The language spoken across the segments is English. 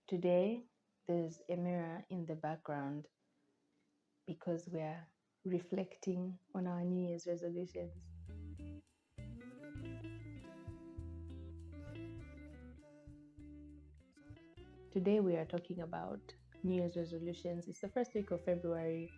Today, there's a mirror in the background because we're reflecting on our New Year's resolutions. Today, we are talking about New Year's resolutions. It's the first week of February,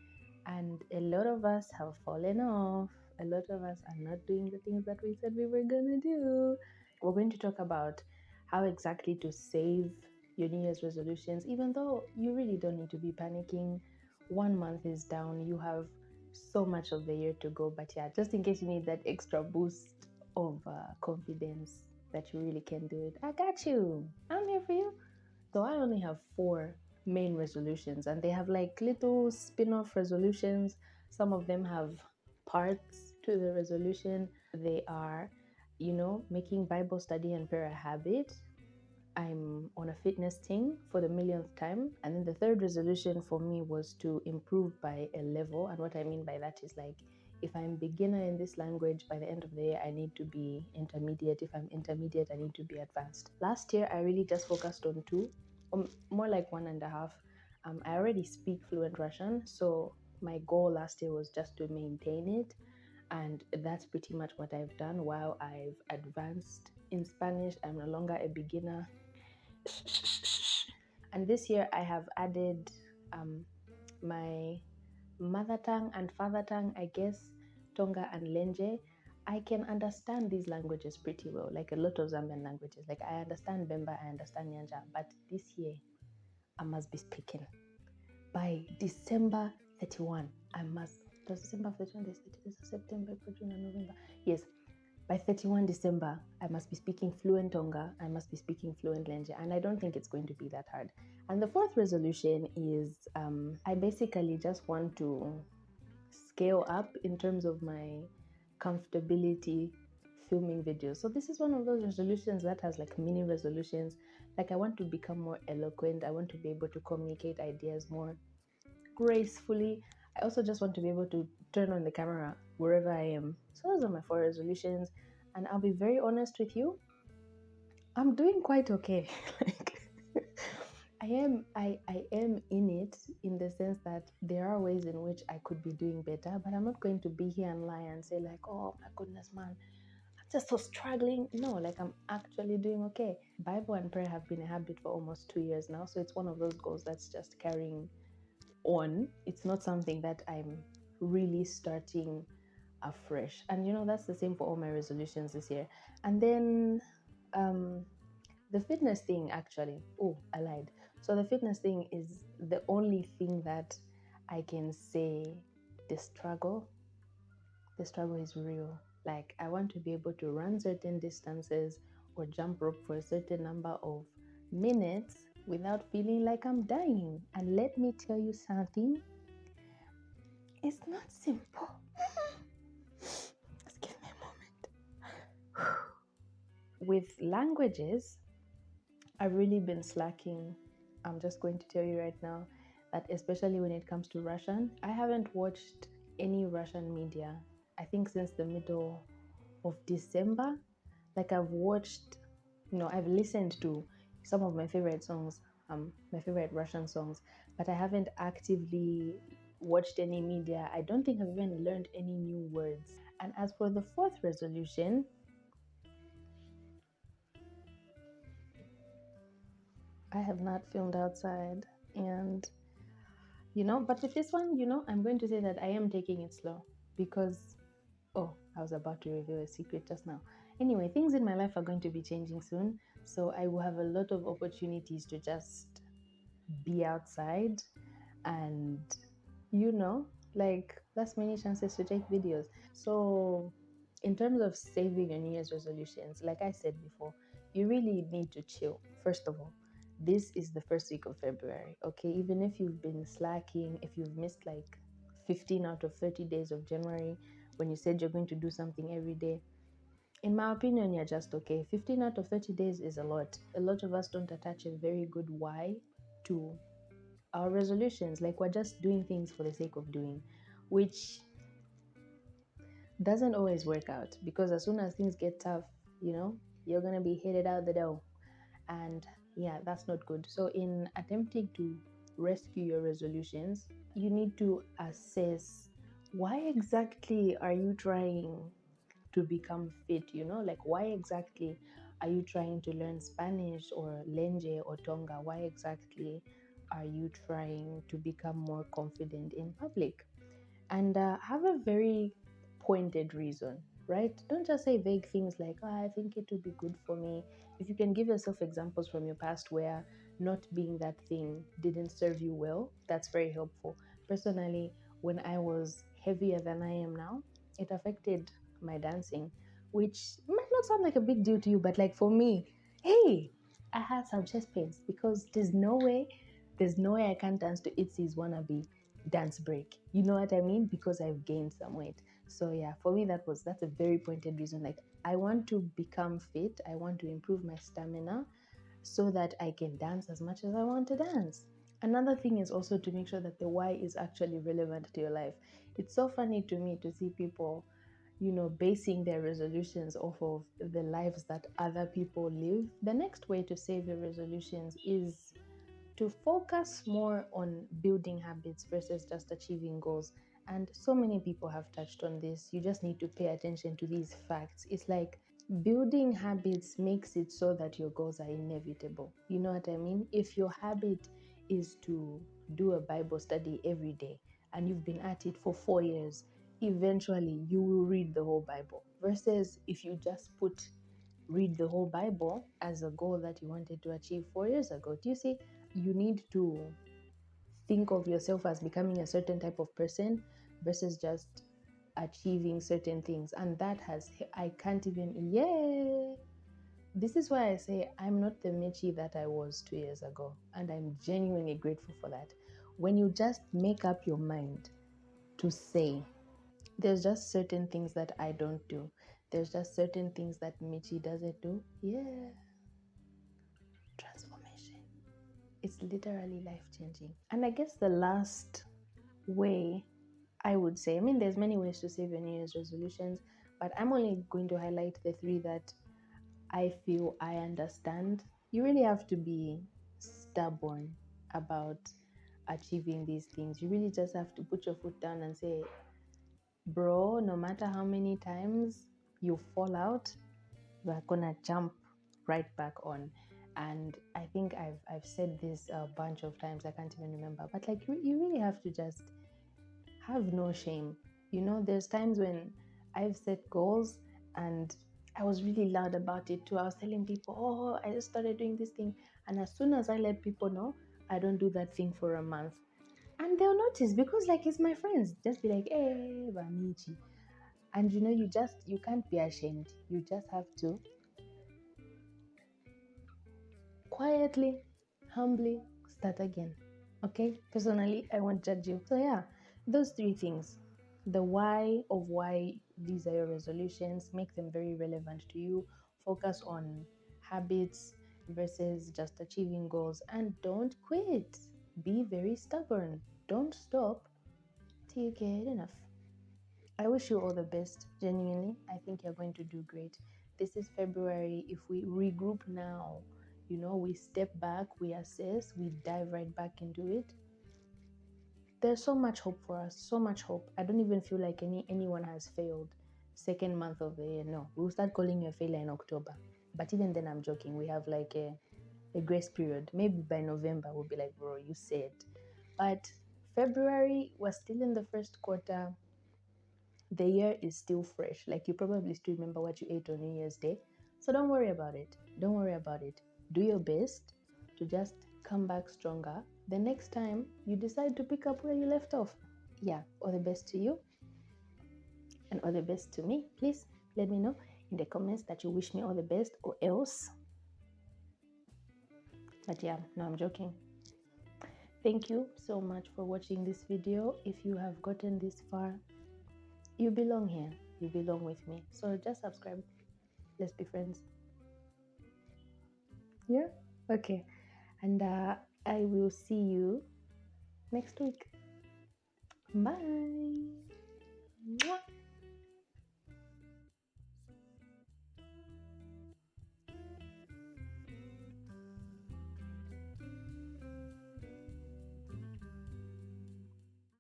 and a lot of us have fallen off. A lot of us are not doing the things that we said we were going to do. We're going to talk about how exactly to save your New Year's resolutions, even though you really don't need to be panicking. 1 month is down, you have so much of the year to go. But yeah, just in case you need that extra boost of confidence that you really can do it, I got you. I'm here for you. So I only have 4 main resolutions, and they have like little spin-off resolutions. Some of them have parts to the resolution. They are, making Bible study and prayer a habit. I'm on a fitness thing for the millionth time. And then the third resolution for me was to improve by a level. And what I mean by that is like, if I'm beginner in this language, by the end of the year, I need to be intermediate. If I'm intermediate, I need to be advanced. Last year, I really just focused on 2, or more like 1.5. I already speak fluent Russian, so my goal last year was just to maintain it. And that's pretty much what I've done. While I've advanced in Spanish, I'm no longer a beginner. And this year, I have added my mother tongue and father tongue, I guess, Tonga and Lenje. I can understand these languages pretty well, like a lot of Zambian languages. Like I understand Bemba, I understand Nyanja, but this year I must be speaking. By December 31, I must. Does December 31, this is September, June, and November? Yes. By 31 December, I must be speaking fluent Tonga, I must be speaking fluent Lenje, and I don't think it's going to be that hard. And the 4th resolution is I basically just want to scale up in terms of my comfortability filming videos. So this is one of those resolutions that has like mini resolutions. Like I want to become more eloquent. I want to be able to communicate ideas more gracefully. I also just want to be able to turn on the camera wherever I am. So those are my 4 resolutions. And I'll be very honest with you, I'm doing quite okay. Like I am in it, in the sense that there are ways in which I could be doing better, but I'm not going to be here and lie and say like, oh my goodness, man, I'm just so struggling. No, like I'm actually doing okay. Bible and prayer have been a habit for almost 2 years now, so it's one of those goals that's just carrying on. It's not something that I'm really starting afresh. And that's the same for all my resolutions this year. And then the fitness thing, actually, I lied. So the fitness thing is the only thing that I can say the struggle is real. Like I want to be able to run certain distances or jump rope for a certain number of minutes without feeling like I'm dying. And let me tell you something, it's not simple. Just give me a moment. With languages, I've really been slacking. I'm just going to tell you right now that especially when it comes to Russian, I haven't watched any Russian media, I think since the middle of December. Like I've watched, I've listened to some of my favorite songs, my favorite Russian songs, but I haven't actively watched any media. I don't think I've even learned any new words. And as for the 4th resolution, I have not filmed outside, and but with this one, I'm going to say that I am taking it slow because, I was about to reveal a secret just now. Anyway, things in my life are going to be changing soon, so I will have a lot of opportunities to just be outside and, that's many chances to take videos. So, in terms of saving your New Year's resolutions, like I said before, you really need to chill, first of all. This is the first week of February, okay? Even if you've been slacking, if you've missed like 15 out of 30 days of January when you said you're going to do something every day, in my opinion, you're just okay. 15 out of 30 days is a lot. A lot of us don't attach a very good why to our resolutions. Like we're just doing things for the sake of doing, which doesn't always work out, because as soon as things get tough, you're going to be headed out the door. And Yeah, that's not good. So, in attempting to rescue your resolutions, you need to assess why exactly are you trying to become fit, like why exactly are you trying to learn Spanish or Lenje or Tonga? Why exactly are you trying to become more confident in public? And have a very pointed reason, right? Don't just say vague things like, oh, I think it would be good for me. If you can give yourself examples from your past where not being that thing didn't serve you well, that's very helpful. Personally, when I was heavier than I am now, it affected my dancing, which might not sound like a big deal to you, but like for me, hey, I had some chest pains because there's no way I can't dance to Itzy's Wannabe dance break. You know what I mean? Because I've gained some weight. So yeah, for me that's a very pointed reason. Like I want to become fit. I want to improve my stamina so that I can dance as much as I want to dance. Another thing is also to make sure that the why is actually relevant to your life. It's so funny to me to see people, basing their resolutions off of the lives that other people live. The next way to save your resolutions is to focus more on building habits versus just achieving goals. And so many people have touched on this. You just need to pay attention to these facts. It's like building habits makes it so that your goals are inevitable. You know what I mean? If your habit is to do a Bible study every day and you've been at it for 4 years, eventually you will read the whole Bible. Versus if you just put read the whole Bible as a goal that you wanted to achieve 4 years ago. Do you see? You need to think of yourself as becoming a certain type of person versus just achieving certain things. And that I can't even, yeah. This is why I say I'm not the Michi that I was 2 years ago. And I'm genuinely grateful for that. When you just make up your mind to say, there's just certain things that I don't do. There's just certain things that Michi doesn't do. Yeah. Transformation. It's literally life changing. And I guess the last way I would say, I mean, there's many ways to save your New Year's resolutions, but I'm only going to highlight the three that I feel I understand. You really have to be stubborn about achieving these things. You really just have to put your foot down and say, bro, no matter how many times you fall out, we're gonna jump right back on. And I think I've said this a bunch of times, I can't even remember, but like you really have to just have no shame. There's times when I've set goals and I was really loud about it too. I was telling people, oh, I just started doing this thing, and as soon as I let people know, I don't do that thing for a month, and they'll notice because like it's my friends. Just be like, hey, Bamichi. And you can't be ashamed. You just have to quietly, humbly start again. Okay? Personally, I won't judge you. So, yeah, those three things: the why of why these are your resolutions, make them very relevant to you, focus on habits versus just achieving goals, and don't quit. Be very stubborn. Don't stop till you get enough. I wish you all the best, genuinely. I think you're going to do great. This is February. If we regroup now, we step back, we assess, we dive right back into it. There's so much hope for us, so much hope. I don't even feel like anyone has failed. Second month of the year, no. We'll start calling you a failure in October. But even then, I'm joking. We have like a grace period. Maybe by November, we'll be like, bro, you said. But February, we're still in the first quarter. The year is still fresh. Like you probably still remember what you ate on New Year's Day. So don't worry about it. Don't worry about it. Do your best to just come back stronger the next time you decide to pick up where you left off. Yeah, all the best to you and all the best to me. Please let me know in the comments that you wish me all the best or else. But yeah, no, I'm joking. Thank you so much for watching this video. If you have gotten this far, you belong here. You belong with me. So just subscribe. Let's be friends. Yeah? Okay. And I will see you next week. Bye. Mwah.